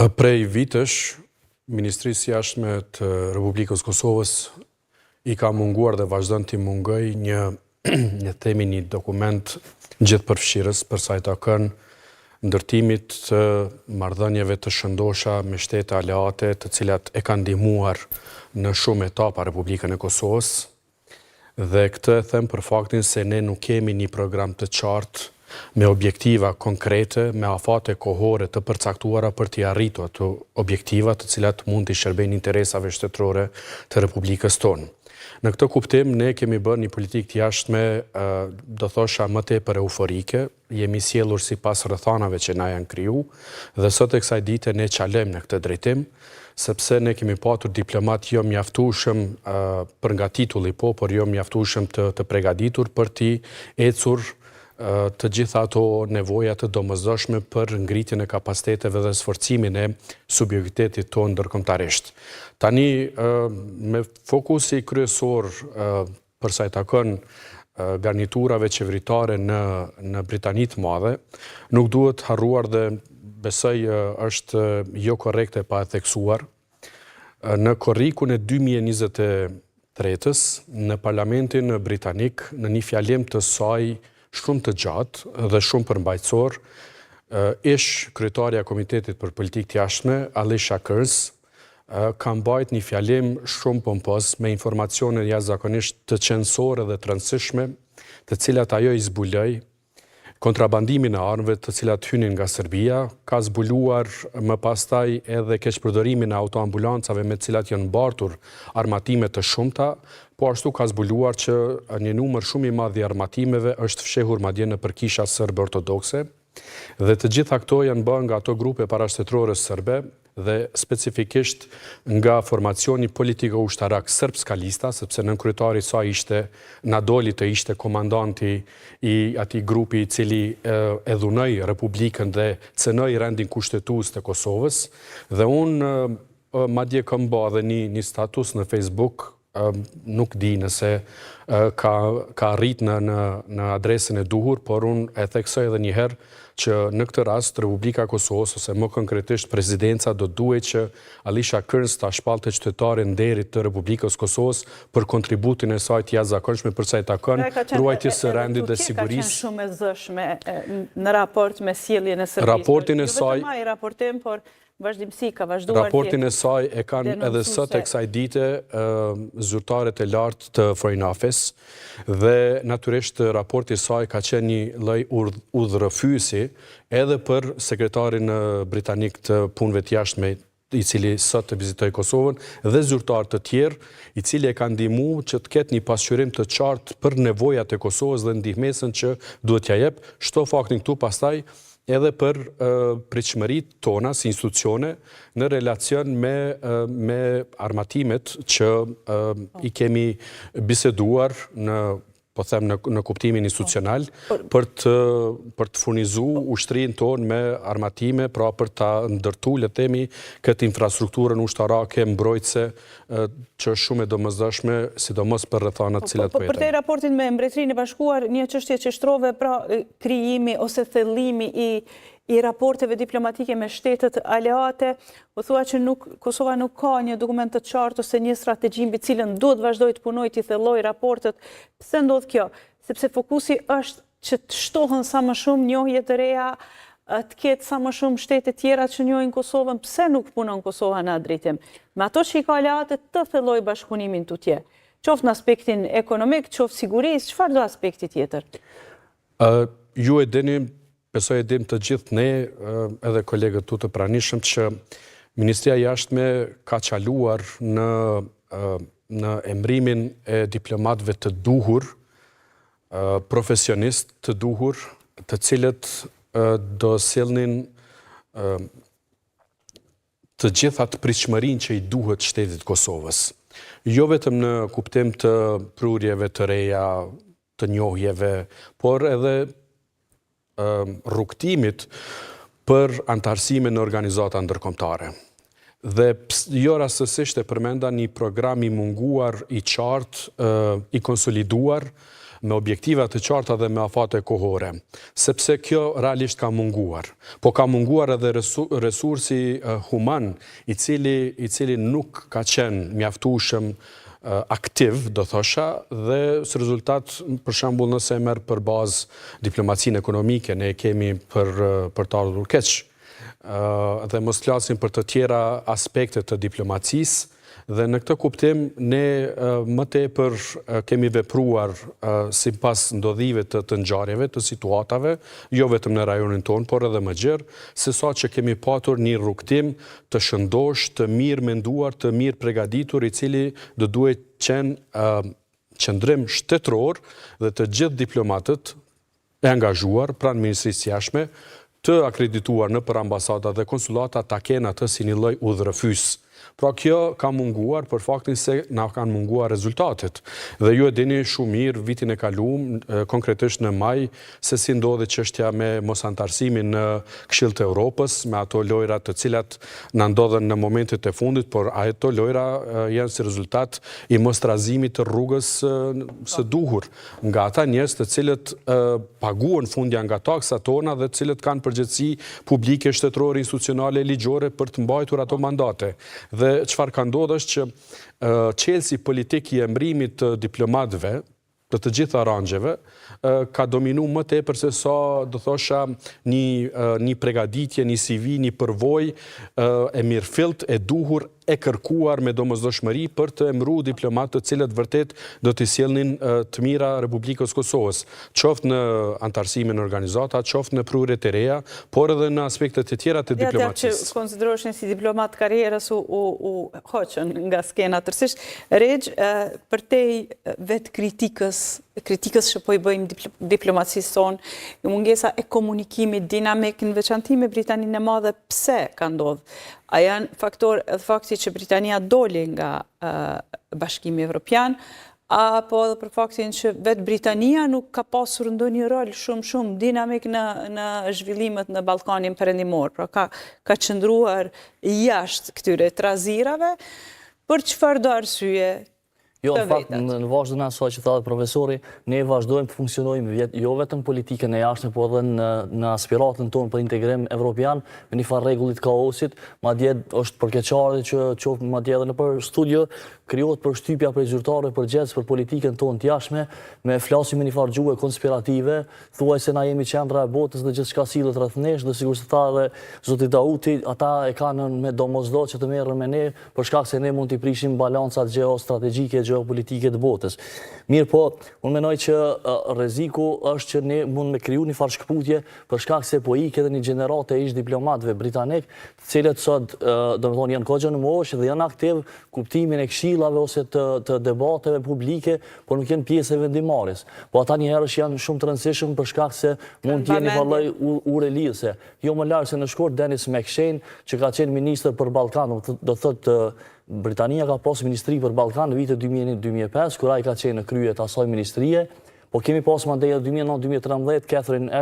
Prej vitësh, Ministrisë Jashtme të Republikës Kosovës i ka munguar dhe vazhdon t'i mungoj një dokument gjithëpërfshirës për sa i takon ndërtimit të marrëdhënieve të shëndosha me shtete aleate, të cilat e kanë ndihmuar në shumë etapa Republikën e Kosovës, dhe këtë e them për faktin se ne nuk kemi një program të qartë me objektiva konkrete, me afate kohore të përcaktuara për t'i arritur ato objektiva të cilat mund t'i shërbejnë interesave shtetërore të Republikës tonë. Në këtë kuptim, ne kemi bërë një politikë të jashtme, do thosha më tepër euforike, jemi sjellur sipas rrethanave që na janë kriju, dhe sot e kësaj dite ne çalojmë në këtë drejtim, sepse ne kemi patur diplomat jo mjaftueshëm për nga titulli po, por jo mjaftueshëm të përgatitur për t'i ecur të gjitha ato nevoja të domosdoshme për ngritjen e kapaciteteve dhe sforcimin e subjektivitetit tonë ndërkombëtarisht. Tani, me fokusi kryesor për sa i takon garniturave qeveritare në Britani të Madhe, nuk duhet harruar dhe besoj është jo korrekte pa e theksuar. Në korrikun e 2023-s, në Parlamentin Britanik, në një fjalim të saj shumë të gjatë dhe shumë përmbajtësor, ish kryetarja Komitetit për Politikë të Jashtme, Alicia Kearns, ka mbajtur një fjalim shumë pompos me informacione jashtëzakonisht të qendrore dhe të rëndësishme, të cilat ajo i zbuloi kontrabandimin e armëve të cilat hynin nga Serbia, ka zbuluar më pastaj edhe keqpërdorimin e autoambulancave me të cilat janë mbartur armatime të shumta, po ashtu ka zbuluar që një numër shumë i madh i armatimeve është fshehur madje nëpër kisha serbe ortodokse, dhe të gjitha këto janë bërë nga ato grupe parashtetërore serbe dhe specifikisht nga formacioni politiko-ushtarak serb-skalista, sepse nënkryetari i saj ishte Nadoli, të ishte komandanti i atij grupi i cili e dhunoi Republikën dhe cënoi rendin kushtetues të Kosovës, dhe unë madje kam bërë edhe një status në Facebook, nuk di nëse ka arrit në adresën e duhur, por unë e theksoj edhe një herë që në këtë rast Republika e Kosovës, ose më konkretisht presidenca, do duhet që Alicia Kearns ta shpallte qytetarin nderit të Republikës Kosovës për kontributin e saj të jashtëzakonshme për sa i takon ruajtjes së rendit dhe sigurisë. Ka qenë shumë e zëshme në raport me sjelljen e Serbisë. Raportin e saj, jo vetëm ai raportim, por vazhdimsi ka vazhduar. Raportin e saj e kanë edhe sot e kësaj dite zyrtarët e lartë të Foreign Office, dhe natyrisht raporti i saj ka qenë një lloj udhërrëfyesi edhe për sekretarin britanik të punëve të jashtme, i cili sot të vizitoi Kosovën, dhe zyrtarë të tjerë, i cili e kanë ndihmuar që të ketë një pasqyrim të qartë për nevojat e Kosovës dhe ndihmesën që duhet t'ia jep. Shto faktin këtu pastaj edhe për pritshmëritë tona si institucione në relacion me armatimet që i kemi biseduar në kuptimin institucional për të furnizuar ushtrinë tonë me armatime, pra për ta ndërtuar, le të themi, këtë infrastrukturën ushtarake mbrojtëse që është shumë e domosdoshme, sidomos për rrethanat të cilat po jetojnë. Për te raportin me Mbretërinë e Bashkuar, një çështje që shtrove, pra krijimi ose thellimi i raporteve diplomatike me shtetet aleate, po thua që Kosova nuk ka një dokument të qartë ose një strategji mbi cilën duhet vazhdoj të punoj të thelloj raportet. Pse ndodh kjo? Sepse fokusi është që të shtohen sa më shumë njohje të reja, të ketë sa më shumë shtete tjera që njohin Kosovën. Pse nuk punon Kosova në atë drejtim? Me ato që i ka aleate të thelloj bashkëpunimin tutje. Qoftë në aspektin ekonomik, qoftë sigurisë, çfarë do aspekti tjetër? Ju e dini, besoj e dim të gjithë ne, edhe kolegët tu të pranishëm, që Ministria e Jashtme ka çaluar në emrimin e diplomatëve të duhur, profesionist të duhur, të cilët do sjellnin të gjitha të pritshmërinë që i duhet shtetit Kosovës. Jo vetëm në kuptim të prurjeve të reja, të njohjeve, por edhe rrugtimit për antarësime në organizata ndërkombëtare. Dhe jo rastësisht e përmenda një program i munguar, i qartë, i konsoliduar, me objektiva të qarta dhe me afate kohore, sepse kjo realisht ka munguar. Po ka munguar edhe resursi human, i cili nuk ka qenë mjaftueshëm aktiv, do thosha, dhe së rezultat, për shembull, nëse e merr për bazë diplomacinë ekonomike, ne kemi për të ardhur keq. Dhe mos flasim për të tjera aspekte të diplomacisë, dhe në këtë kuptim ne më tepër kemi vepruar sipas ndodhive të ngjarjeve, të situatave, jo vetëm në rajonin tonë, por edhe më gjerë, se sa që kemi patur një rrugtim të shëndosh, të mirë menduar, të mirë përgatitur, i cili do duhet qenë qëndrim shtetëror dhe të gjithë diplomatët e angazhuar pranë Ministrisë Jashtme, të akredituar në për ambasada dhe konsulata ta kenë atë si një lloj udhërëfys. Pra kjo ka munguar për faktin se na kanë munguar rezultatet. Dhe ju e dini shumë mirë vitin e kaluar, konkretisht në maj, se si ndodhi çështja me mosantarësimin në Këshill të Evropës, me ato lojra të cilat na ndodhen në momentet e fundit, por ato lojra janë si rezultat i mostrazimit të rrugës së duhur nga ata njerëz të cilët paguan fundja nga taksat tona dhe të cilët kanë përgjegjësi publike, shtetërore, institucionale, ligjore për të mbajtur ato mandate. Dhe çfarë ka ndodhur është që çelësi politik i emërimit të diplomatëve të gjitha aranjeve ka dominu më tepër se sa, do thosha, një përgatitje, një CV, një përvojë e mirëfillt, e duhur, e kërkuar me domosdoshmëri për të emëruar diplomatë të cilët vërtet do të sjellnin të mira Republikës Kosovës, qoftë në antarësimin në organizata, qoftë në prurjet e reja, por edhe në aspektet e tjera të diplomacisë. Ja që konsideroheshin si diplomat karrierës u hoqën nga skena tërësisht. Regj, përtej vetë kritikës që po i bëjmë diplomacisë tonë, mungesa e komunikimit dinamik në veçanti me Britaninë e Madhe, pse ka ndodhur? A janë fakti që Britania doli nga Bashkimi Evropian, apo edhe për faktin që vetë Britania nuk ka pasur ndonjë rol shumë dinamik në zhvillimet në Ballkanin Perëndimor, pra ka qëndruar jashtë këtyre trazirave, për çfarë do arsye? Jo, në fakt, në vazhdim në asaj që tha dhe profesori, ne vazhdojmë të funksionojmë jo vetëm politikën e jashtme, po edhe në aspiratën tonë për integrim evropian, me një farë rregullit kaosit, madje është përkeqare që qoftë madje edhe në për studio, krijohet përshtypja prej zyrtarëve përgjithës për politikën tonë të jashtme, me flasim me një farë gjuhë konspirative, thuaj se na jemi qendra e botës dhe gjithçka sillet rreth nesh, dhe sigurisht tha edhe zoti Dauti, ata e kanë me domosdoshmë që të merren me ne për shkak se ne mund të prishim balancat geostrategjike, geopolitike të botës. Mirë po, unë menoj që rreziku është që ne mund me kriju një farë shkputje për shkak se po ikë edhe një gjenerate ish diplomatëve britanik, të cilët sot domethënë janë goxha në moshë dhe janë aktiv kuptimin e këshillave ose të debateve publike, por nuk janë pjesë e vendimarrjes. Po ata një herësh janë shumë të rëndësishëm për shkak se mund të jenë një lloj ure lidhëse. Jo më larg se në shkurt Denis McShane, që ka qenë ministër për Ballkan, do thotë Britania ka pas ministri për Ballkan në vitet 2001-2005, kur ai ka qenë në krye të asaj ministrie, po kemi pas mandej 2009-2013 Catherine